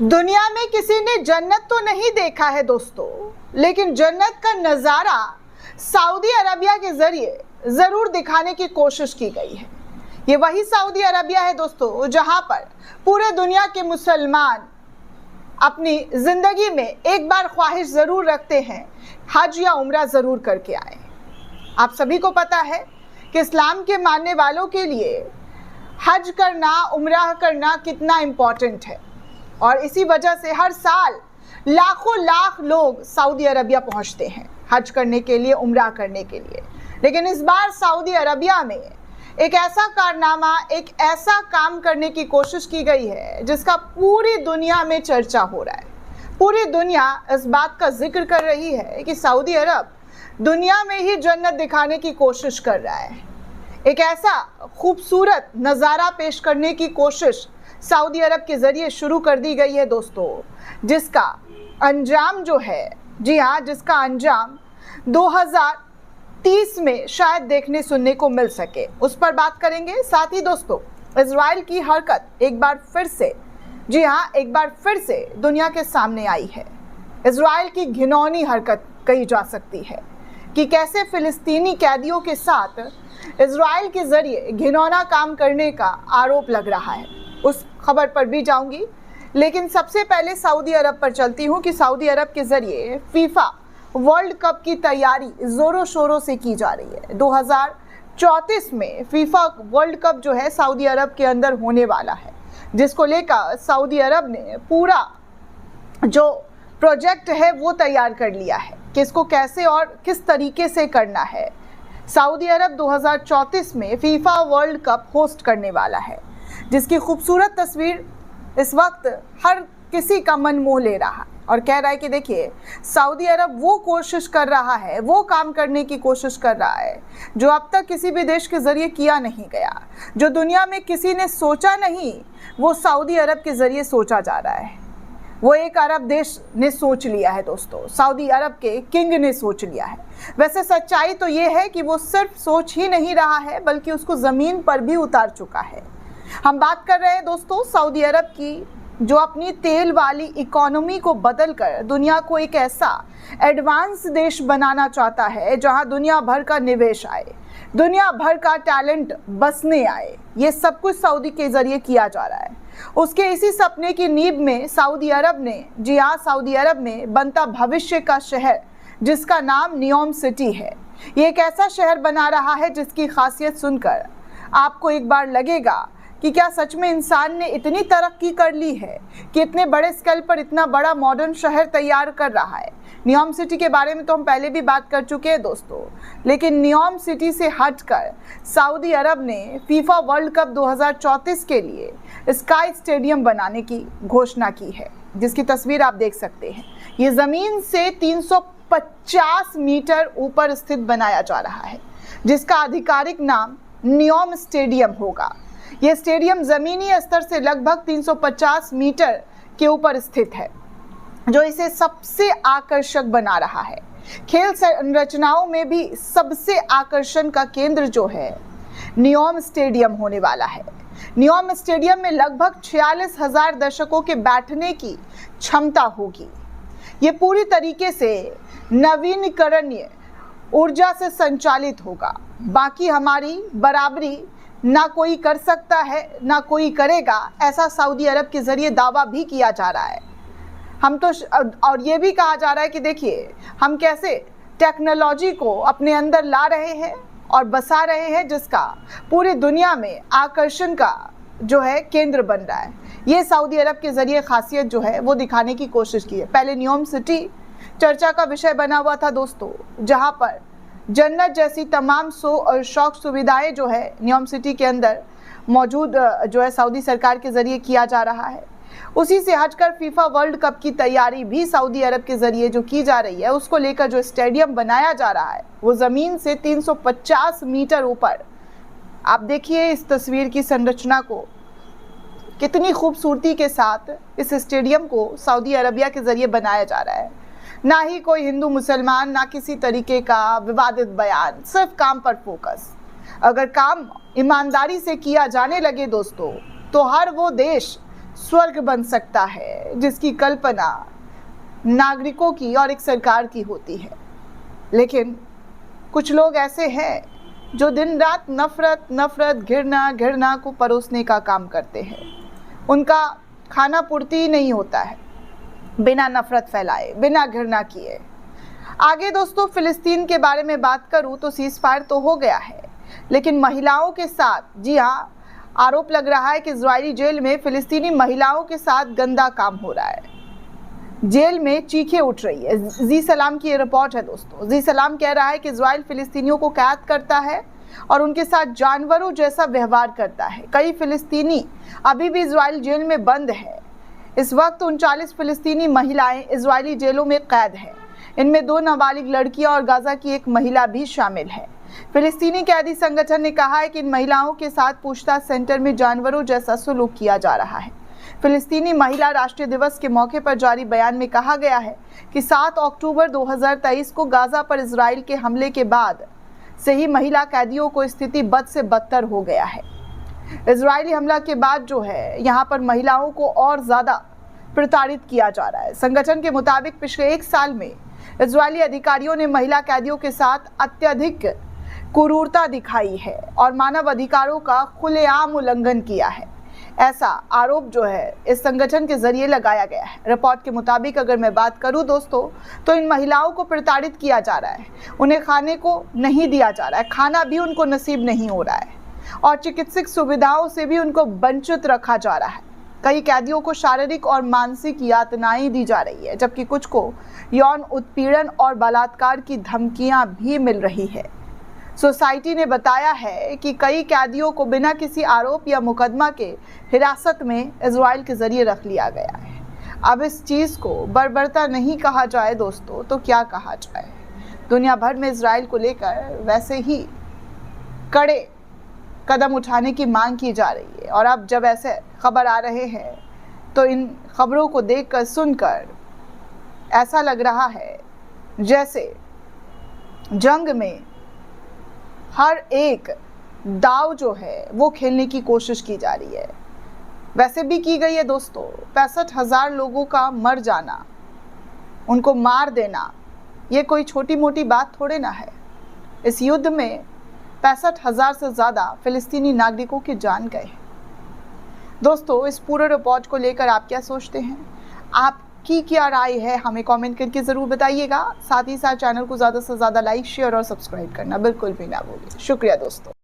दुनिया में किसी ने जन्नत तो नहीं देखा है दोस्तों, लेकिन जन्नत का नज़ारा सऊदी अरबिया के जरिए ज़रूर दिखाने की कोशिश की गई है। ये वही सऊदी अरबिया है दोस्तों जहां पर पूरे दुनिया के मुसलमान अपनी ज़िंदगी में एक बार ख्वाहिश ज़रूर रखते हैं, हज या उम्रा ज़रूर करके आए। आप सभी को पता है कि इस्लाम के मानने वालों के लिए हज करना, उम्रा करना कितना इम्पोर्टेंट है, और इसी वजह से हर साल लाखों लाख लोग सऊदी अरबिया पहुंचते हैं हज करने के लिए, उम्रा करने के लिए। लेकिन इस बार सऊदी अरबिया में एक ऐसा कारनामा, एक ऐसा काम करने की कोशिश की गई है जिसका पूरी दुनिया में चर्चा हो रहा है। पूरी दुनिया इस बात का जिक्र कर रही है कि सऊदी अरब दुनिया में ही जन्नत दिखाने की कोशिश कर रहा है। एक ऐसा खूबसूरत नज़ारा पेश करने की कोशिश सऊदी अरब के ज़रिए शुरू कर दी गई है दोस्तों, जिसका अंजाम जो है, जी हाँ, जिसका अंजाम 2030 में शायद देखने सुनने को मिल सके, उस पर बात करेंगे। साथ ही दोस्तों, इजराइल की हरकत एक बार फिर से, जी हाँ, एक बार फिर से दुनिया के सामने आई है। इजराइल की घिनौनी हरकत कही जा सकती है कि कैसे फ़िलिस्तीनी कैदियों के साथ इजराइल के ज़रिए घिनौना काम करने का आरोप लग रहा है। उस खबर पर भी जाऊंगी, लेकिन सबसे पहले सऊदी अरब पर चलती हूं कि सऊदी अरब के ज़रिए फीफा वर्ल्ड कप की तैयारी ज़ोरों शोरों से की जा रही है। 2034 में फीफा वर्ल्ड कप जो है सऊदी अरब के अंदर होने वाला है, जिसको लेकर सऊदी अरब ने पूरा जो प्रोजेक्ट है वो तैयार कर लिया है कि इसको कैसे और किस तरीके से करना है। सऊदी अरब 2034 में फीफा वर्ल्ड कप होस्ट करने वाला है, जिसकी खूबसूरत तस्वीर इस वक्त हर किसी का मन मोह ले रहा है और कह रहा है कि देखिए, सऊदी अरब वो कोशिश कर रहा है, वो काम करने की कोशिश कर रहा है जो अब तक किसी भी देश के ज़रिए किया नहीं गया, जो दुनिया में किसी ने सोचा नहीं, वो सऊदी अरब के ज़रिए सोचा जा रहा है। वो एक अरब देश ने सोच लिया है दोस्तों, सऊदी अरब के किंग ने सोच लिया है। वैसे सच्चाई तो ये है कि वो सिर्फ सोच ही नहीं रहा है, बल्कि उसको ज़मीन पर भी उतार चुका है। हम बात कर रहे हैं दोस्तों सऊदी अरब की, जो अपनी तेल वाली इकोनॉमी को बदलकर दुनिया को एक ऐसा एडवांस देश बनाना चाहता है जहां दुनिया भर का निवेश आए, दुनिया भर का टैलेंट बसने आए। ये सब कुछ सऊदी के ज़रिए किया जा रहा है। उसके इसी सपने की नींव में सऊदी अरब ने, जी हाँ, सऊदी अरब में बनता भविष्य का शहर जिसका नाम नियोम सिटी है। ये एक ऐसा शहर बना रहा है जिसकी खासियत सुनकर आपको एक बार लगेगा कि क्या सच में इंसान ने इतनी तरक्की कर ली है कि इतने बड़े स्केल पर इतना बड़ा मॉडर्न शहर तैयार कर रहा है। नियोम सिटी के बारे में तो हम पहले भी बात कर चुके हैं दोस्तों, लेकिन नियोम सिटी से हटकर सऊदी अरब ने फीफा वर्ल्ड कप 2034 के लिए स्काई स्टेडियम बनाने की घोषणा की है, जिसकी तस्वीर आप देख सकते हैं। ये ज़मीन से 350 मीटर ऊपर स्थित बनाया जा रहा है, जिसका आधिकारिक नाम नियोम स्टेडियम होगा। ये स्टेडियम ज़मीनी स्तर से लगभग 350 मीटर के ऊपर स्थित है, जो इसे सबसे आकर्षक बना रहा है। खेल संरचनाओं में भी सबसे आकर्षण का केंद्र जो है नियोम स्टेडियम होने वाला है। नियोम स्टेडियम में लगभग 46,000 दर्शकों के बैठने की क्षमता होगी। ये पूरी तरीके से नवीनीकरणीय ऊर्जा से संचालित होगा। बाकी हमारी बराबरी ना कोई कर सकता है, ना कोई करेगा, ऐसा सऊदी अरब के ज़रिए दावा भी किया जा रहा है। हम तो और ये भी कहा जा रहा है कि देखिए, हम कैसे टेक्नोलॉजी को अपने अंदर ला रहे हैं और बसा रहे हैं, जिसका पूरी दुनिया में आकर्षण का जो है केंद्र बन रहा है। ये सऊदी अरब के ज़रिए खासियत जो है वो दिखाने की कोशिश की है। पहले नियोम सिटी चर्चा का विषय बना हुआ था दोस्तों, जहाँ पर जन्नत जैसी तमाम शौक सुविधाएं जो है नियोम सिटी के अंदर मौजूद जो है सऊदी सरकार के ज़रिए किया जा रहा है। उसी से हटकर फीफा वर्ल्ड कप की तैयारी भी सऊदी अरब के ज़रिए जो की जा रही है, उसको लेकर जो स्टेडियम बनाया जा रहा है वो ज़मीन से 350 मीटर ऊपर। आप देखिए इस तस्वीर की संरचना को, कितनी खूबसूरती के साथ इस स्टेडियम को सऊदी अरबिया के ज़रिए बनाया जा रहा है। ना ही कोई हिंदू मुसलमान, ना किसी तरीके का विवादित बयान, सिर्फ काम पर फोकस। अगर काम ईमानदारी से किया जाने लगे दोस्तों, तो हर वो देश स्वर्ग बन सकता है, जिसकी कल्पना नागरिकों की और एक सरकार की होती है। लेकिन कुछ लोग ऐसे हैं जो दिन रात नफरत नफरत घृणा घृणा को परोसने का काम करते हैं। उनका खाना पूर्ति ही नहीं होता है बिना नफरत फैलाए, बिना घृणा किए। आगे दोस्तों फिलिस्तीन के बारे में बात करूं तो सीज फायर तो हो गया है, लेकिन महिलाओं के साथ, जी हाँ, आरोप लग रहा है कि इजरायली जेल में फिलिस्तीनी महिलाओं के साथ गंदा काम हो रहा है। जेल में चीखें उठ रही है। जी सलाम की ये रिपोर्ट है दोस्तों। जी सलाम कह रहा है कि इजराइल फिलिस्तीनियों को कैद करता है और उनके साथ जानवरों जैसा व्यवहार करता है। कई फिलिस्तीनी अभी भी इजराइल जेल में बंद है। इस वक्त 39 फिलिस्तीनी महिलाएं इजरायली जेलों में कैद हैं। इनमें 2 नाबालिग लड़कियां और गाजा की एक महिला भी शामिल है। फिलिस्तीनी कैदी संगठन ने कहा है कि इन महिलाओं के साथ पूछताछ सेंटर में जानवरों जैसा सलूक किया जा रहा है। फिलिस्तीनी महिला राष्ट्रीय दिवस के मौके पर जारी बयान में कहा गया है कि 7 अक्टूबर 2023 को गाजा पर इजराइल के हमले के बाद से ही महिला कैदियों को स्थिति बद से बदतर हो गया है। इजरायली हमला के बाद जो है यहाँ पर महिलाओं को और ज़्यादा प्रताड़ित किया जा रहा है। संगठन के मुताबिक पिछले 1 साल में इजरायली अधिकारियों ने महिला कैदियों के साथ अत्यधिक क्रूरता दिखाई है और मानव अधिकारों का खुलेआम उल्लंघन किया है। ऐसा आरोप जो है इस संगठन के जरिए लगाया गया है। रिपोर्ट के मुताबिक अगर मैं बात करूं दोस्तों, तो इन महिलाओं को प्रताड़ित किया जा रहा है। उन्हें खाने को नहीं दिया जा रहा है, खाना भी उनको नसीब नहीं हो रहा है और चिकित्सक सुविधाओं से भी उनको वंचित रखा जा रहा है। कई कैदियों को शारीरिक और मानसिक यातनाएं दी जा रही है, जबकि कुछ को यौन उत्पीड़न और बलात्कार की धमकियां भी मिल रही है। सोसाइटी ने बताया है कि कई कैदियों को बिना किसी आरोप या मुकदमा के हिरासत में इजराइल के जरिए रख लिया गया है। अब इस चीज़ को बर्बरता नहीं कहा जाए दोस्तों तो क्या कहा जाए। दुनिया भर में इजराइल को लेकर वैसे ही कड़े कदम उठाने की मांग की जा रही है और अब जब ऐसे खबर आ रहे हैं तो इन खबरों को देखकर सुनकर ऐसा लग रहा है जैसे जंग में हर एक दाव जो है वो खेलने की कोशिश की जा रही है। वैसे भी की गई है दोस्तों। 65,000 लोगों का मर जाना, उनको मार देना, ये कोई छोटी मोटी बात थोड़े ना है। इस युद्ध में 65,000 से ज़्यादा फिलिस्तीनी नागरिकों की जान गए। दोस्तों इस पूरे रिपोर्ट को लेकर आप क्या सोचते हैं? आपकी क्या राय है हमें कमेंट करके ज़रूर बताइएगा। साथ ही साथ चैनल को ज़्यादा से ज़्यादा लाइक, शेयर और सब्सक्राइब करना बिल्कुल भी ना भूलिए। शुक्रिया दोस्तों।